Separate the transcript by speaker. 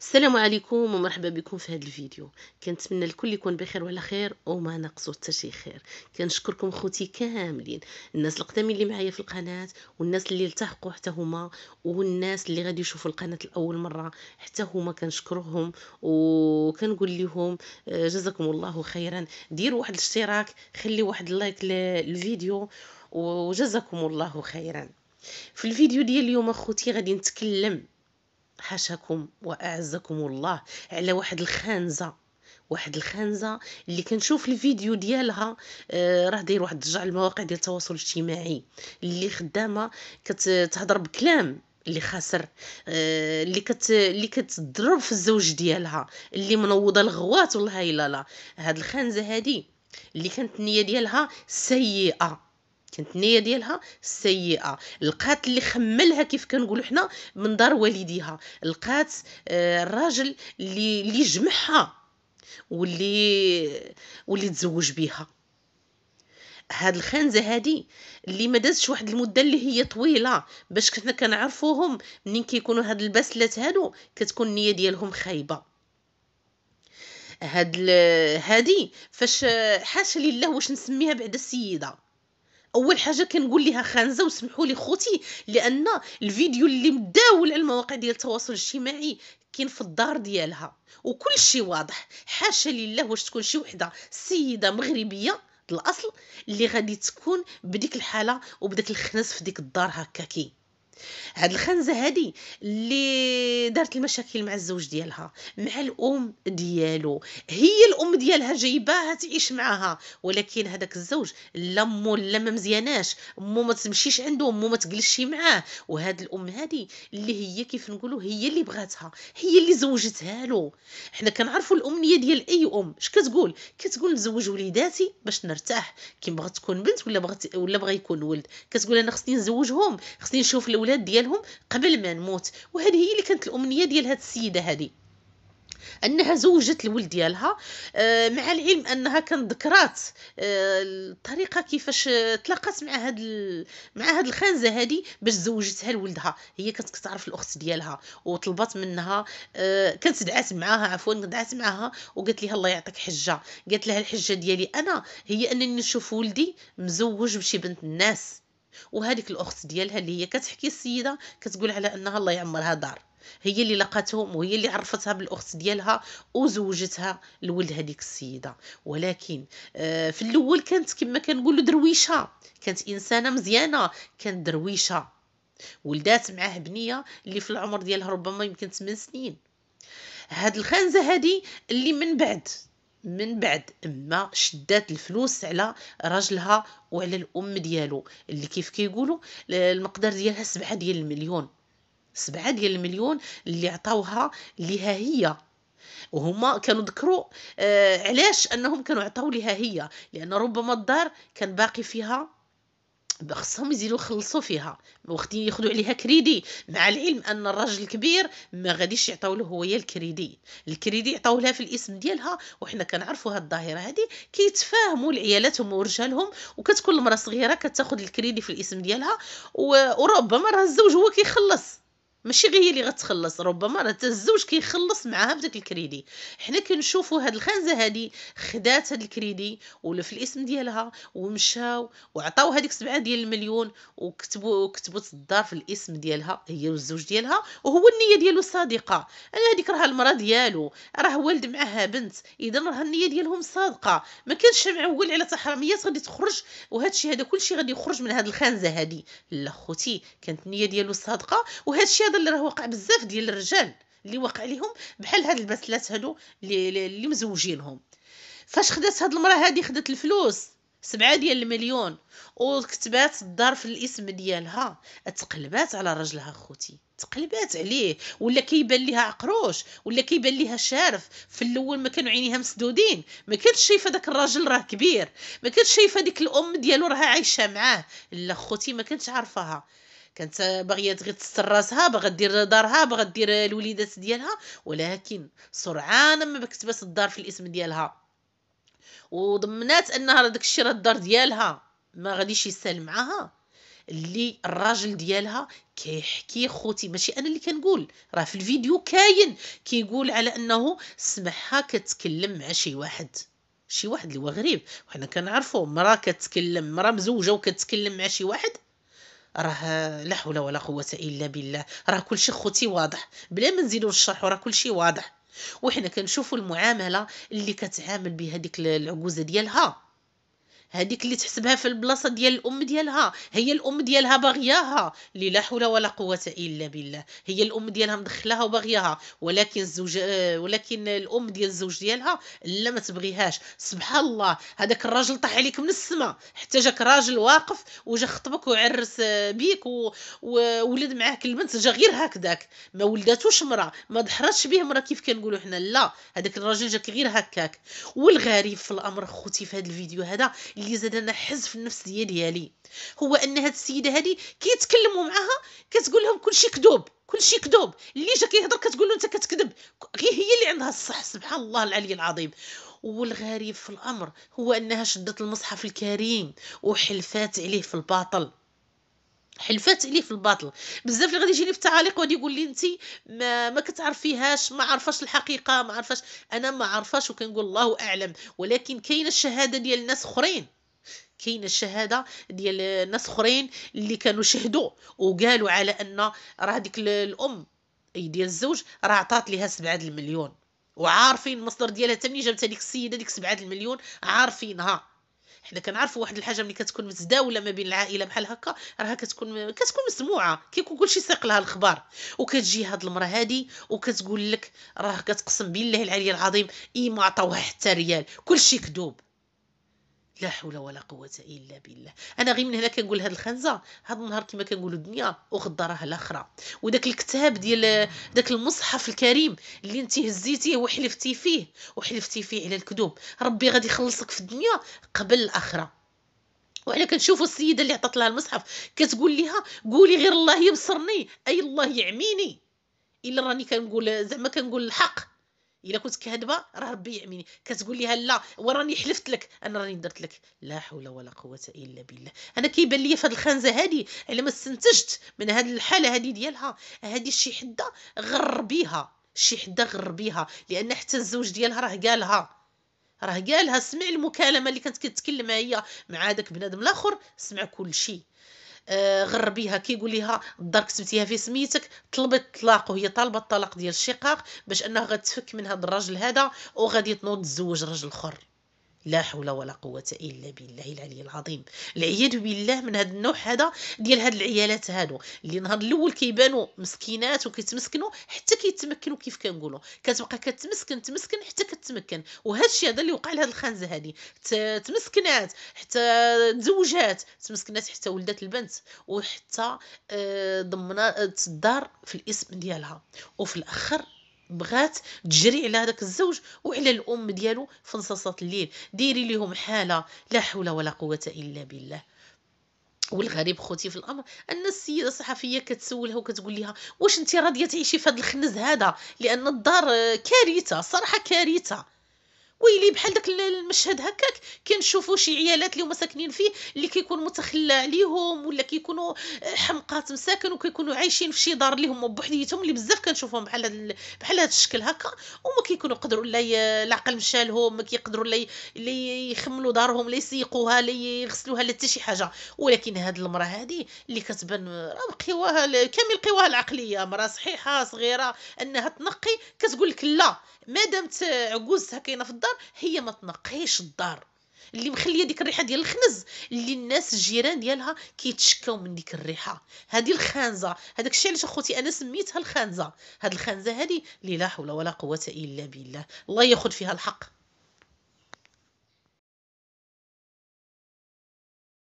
Speaker 1: السلام عليكم ومرحبا بكم في هذا الفيديو. كنتمنى الكل يكون بخير وعلى خير وما نقصو حتى شي خير. كنشكركم خوتي كاملين، الناس القدامين اللي معايا في القناه والناس اللي التحقوا حتى هما، والناس اللي غادي يشوفوا القناه لاول مره حتى هما كنشكرهم وكنقول لهم جزاكم الله خيرا. ديروا واحد الاشتراك، خليوا واحد اللايك للفيديو وجزاكم الله خيرا. في الفيديو ديال اليوم اخوتي غادي نتكلم حاشاكم واعزكم الله على واحد الخانزه اللي كنشوف الفيديو ديالها. راه داير واحد الضجه على المواقع ديال التواصل الاجتماعي، اللي خدامه كتهضر بكلام اللي خاسر، اللي كتضرب في الزوج ديالها، اللي منوضه الغوات. والله الا لا، هاد الخانزه هادي اللي كانت النيه ديالها سيئه، لقات اللي خملها كيف كنقولوا حنا من دار والديها، لقات الراجل اللي جمعها واللي تزوج بيها. هاد الخانزه هادي اللي ما دازش واحد المده اللي هي طويله باش كنا كنعرفوهم، منين كيكونوا هاد البسلات هادو كتكون النيه ديالهم خايبه. هادي فاش حاشا لله واش نسميها بعد السيده. اول حاجه كنقول لها خانزه، وسمحوا لي خوتي لان الفيديو اللي مداول على المواقع ديال التواصل الاجتماعي كاين في الدار ديالها وكل شيء واضح. حاشا لله واش تكون شي وحده سيده مغربيه الاصل اللي غادي تكون بديك الحاله وبداك الخنس في ديك الدار هكاكي. هاد الخنزه هادي اللي دارت المشاكل مع الزوج ديالها، مع الام ديالو، هي الام ديالها جايباها تعيش معاها، ولكن هذاك الزوج لا مو لا ما مزياناش، امو ما تمشيش عنده، امو ما تجلسش معاه. وهاد الام هادي اللي هي كيف نقولوا هي اللي بغاتها، هي اللي زوجتها له. حنا كنعرفوا الامنيه ديال اي ام اش كتقول نزوج وليداتي باش نرتاح، كي بغات تكون بنت ولا بغى يكون ولد، كتقول انا خصني نزوجهم، خصني نشوف الاولاد ديالهم قبل ما نموت. وهذه هي اللي كانت الامنيه ديال هاد السيده هذه، انها زوجت الولد ديالها. مع العلم انها كانت ذكرات الطريقه كيفاش تلاقات مع هاد الخانزه هذه باش زوجتها لولدها. هي كانت كتعرف الاخت ديالها وطلبت منها، كانت دعات معها وقالت لها الله يعطيك حجه. قالت لها الحجه ديالي انا هي انني نشوف ولدي مزوج بشي بنت الناس. وهذيك الاخت ديالها اللي هي كتحكي السيده كتقول على انها الله يعمرها دار، هي اللي لقاتهم وهي اللي عرفتها بالاخت ديالها وزوجتها لولد هذيك السيده. ولكن في الاول كانت كما كنقولوا درويشه، كانت انسانه مزيانه، كانت درويشه، ولدات معاه بنيه اللي في العمر ديالها ربما يمكن 8 سنين. هاد الخانزه هادي اللي من بعد اما شدات الفلوس على راجلها وعلى الام ديالو، اللي كيف كيقولوا المقدار ديالها 7 ديال المليون، 7 ديال المليون اللي عطاوها ليها هي. وهما كانوا ذكروا علاش انهم كانوا عطاو ليها هي، لان ربما الدار كان باقي فيها، خصهم يزيدوا يخلصوا فيها، وقت ياخذوا عليها كريدي. مع العلم ان الراجل الكبير ما غاديش يعطيو له هو الكريدي يعطيو لها في الاسم ديالها. وحنا كنعرفوا هاد الظاهره هذه كيتفاهموا العيالاتهم ورجالهم، وكتكون المراه صغيره كتاخذ الكريدي في الاسم ديالها، وربما راه الزوج هو كيخلص، ماشي غير هي اللي غتخلص، ربما راه حتى الزوج كيخلص معاها بداك الكريدي. حنا كنشوفوا هاد الخانزه هادي خدات هاد الكريدي ولا في الاسم ديالها ومشاو وعطاو هذيك 7 ديال المليون، وكتبوا الدار في الاسم ديالها هي والزوج ديالها، وهو النيه ديالو صادقه. انا هذيك راه المراه ديالو، راه والد معها بنت، اذا راه النيه ديالهم صادقه، ما كانش معول على تحرميات غادي تخرج. وهذا الشيء هذا كل شيء غادي يخرج من هذه الخانزه هذه. لا خوتي، كانت النيه ديالو صادقه. وهذا الشيء هذا اللي راه وقع بزاف ديال الرجال اللي وقع لهم بحال هاد البسلات هادو اللي مزوجينهم. فاش خدات هاد المراه هادي، خدات الفلوس 7 ديال المليون وكتبات الدار في الاسم ديالها، تقلبات على راجلها خوتي، تقلبات عليه، ولا كيبان ليها عقروش، ولا كيبان ليها شارف. في الاول ما كانوا عينيها مسدودين، ما كانتش شايفه داك الراجل راه كبير، ما كانتش شايفه ديك الام ديالو راها عايشه معاه. لا خوتي ما كانتش عارفاها، كانت باغيه تغي تستر راسها، باغا دير دارها، باغا دير الوليدات ديالها. ولكن سرعان ما كتبات الدار في الاسم ديالها وضمنات انها راه داكشي راه الدار ديالها، ما غاديش يسال معاها، اللي الراجل ديالها كيحكي خوتي، ماشي انا اللي كنقول، راه في الفيديو كاين كيقول على انه سمعها كتكلم مع شي واحد، شي واحد اللي هو غريب. وحنا كنعرفوا مرا كتكلم، مرا مزوجه وكتكلم مع شي واحد، راه لا حول ولا قوه الا بالله، راه كلشي خوتي واضح بلا ما نزيدو نشرحوا، راه كلشي واضح. وحنا كنشوفوا المعامله اللي كتعامل بها ديك العجوزه ديالها، هذيك اللي تحسبها في البلاصه ديال الام ديالها، هي الام ديالها باغياها، اللي لا حول ولا قوه الا بالله، هي الام ديالها مدخلاها وباغياها، ولكن الزوج ولكن الام ديال الزوج ديالها لا ما تبغيهاش. سبحان الله، هذاك الراجل طاح عليك من السماء، حتى جاك راجل واقف وجا خطبك وعرس بيك وولد معاك البنت، جا غير هكذاك، ما ولداتوش مرا، ما ضحرتش به مرا كيف كنقولوا حنا، لا، هذاك الراجل جاك غير هكاك. والغريب في الامر خوتي في هذا الفيديو هذا اللي زاد انا حز في النفسيه ديالي، هو ان هاد السيده هادي كيتكلموا معاها كتقول لهم كلشي كذوب، كلشي كذوب، اللي جا كيهضر كتقول له انت كتكذب، غير هي اللي عندها الصح. سبحان الله العلي العظيم. والغريب في الامر هو انها شدت المصحف الكريم وحلفات عليه في الباطل، حلفات عليه في الباطل. بزاف اللي غادي يجيني في التعاليق وغادي يقول لي انت ما كتعرفيهاش، ما عرفاش الحقيقه، ما عرفاش. انا ما عرفاش وكنقول الله اعلم، ولكن كاينه الشهاده ديال ناس اخرين، كاينه الشهاده ديال ناس اخرين اللي كانوا شهدوا وقالوا على ان راه هذيك الام اي ديال الزوج راه عطات ليها 7 المليون، وعارفين المصدر ديالها حتى منين جابت هذيك السيده ديك 7 المليون، عارفينها. حنا كنعرفوا واحد الحاجه ملي كتكون متداوله ما بين العائله بحال هكا، راه كتكون مسموعه، كيكون كلشي ساق لها الخبار. وكتجي هاد المراه هادي وكتقول لك راه كتقسم بالله العلي العظيم ما عطاوها حتى ريال، كلشي كذوب. لا حول ولا قوه الا بالله. انا غير من هنا كنقول هاد الخنزه هاد النهار كما كنقولوا الدنيا وغدا راه الاخره. وداك الكتاب ديال داك المصحف الكريم اللي انت هزيتيه وحلفتي فيه على الكذوب، ربي غادي يخلصك في الدنيا قبل الاخره. وعلى كنشوفوا السيده اللي عطات لها المصحف كتقول لها قولي غير الله يبصرني، اي الله يعميني، الا راني كنقول زعما كنقول الحق، الا كنت كاذبه راه ربي يعميني. كتقول لها لا وراني حلفت لك، انا راني درت لك. لا حول ولا قوه الا بالله. انا كيبان لي في هذه الخنزه هذه على ما استنتجت من هذه الحاله هذه ديالها، هذه شي حده غر بيها، شي حده غر بيها، لان حتى الزوج ديالها راه قالها سمع المكالمه اللي كانت كتكلم هي مع هذاك بنادم الاخر، سمع كل شيء. غر بيها كيقول لها الدار كتبتيها في سميتك، طلبت الطلاق وهي طالبه الطلاق ديال الشقاق باش انها غتفك من هذا الراجل هذا وغادي تنوض تزوج راجل اخر. لا حول ولا قوه الا بالله العلي العظيم. العياذ بالله من هذا النوع هذا ديال هاد العيالات هادو اللي نهار الاول كيبانوا مسكينات وكيتمسكنوا حتى كيتمكنوا، كيف كنقولوا كتبقى تمسكن حتى كتمكن. وهذا الشيء هذا اللي وقع لهاد الخنزه هذه، تمسكنات حتى تزوجات، تمسكنات حتى ولدت البنت، وحتى ضمنات الدار في الاسم ديالها، وفي الاخر بغات تجري على هذاك الزوج وعلى الام ديالو في نصاصات الليل، ديري لهم حاله. لا حول ولا قوه الا بالله. والغريب خوتي في الامر ان السيده الصحفيه كتسولها وكتقول لها واش انت راضيه تعيشي في هذا الخنز هذا، لان الدار كارثه صراحه كارثه. ويلي بحال داك المشهد هكاك كنشوفوا شي عيالات اللي هما ساكنين فيه اللي كيكون متخلى عليهم ولا كيكونوا حمقات مساكن وكيكونوا عايشين في شي دار اللي هما بوحديتهم، اللي بزاف كنشوفهم بحال هذا الشكل هكا، وما كيكونوا يقدروا لا العقل مشى لهم، ما كيقدروا لا يخملوا دارهم، لا يسيقوها، لا يغسلوها، لا حتى شي حاجه. ولكن هاد المراه هذه اللي كتبان راه قواها كامل قواها العقليه، مراه صحيحه صغيره انها تنقي، كتقول لك لا ما دامت عجوزتها كاينه في الدار هي ما تنقيش الدار، اللي مخليه ديك الريحه ديال الخنز اللي الناس الجيران ديالها كيتشكاو من ديك الريحه. هذه الخانزه، هذاك الشيء علاش اخوتي انا سميتها الخانزه. هذه الخانزه هذه اللي لا حول ولا قوه الا بالله، الله ياخذ فيها الحق.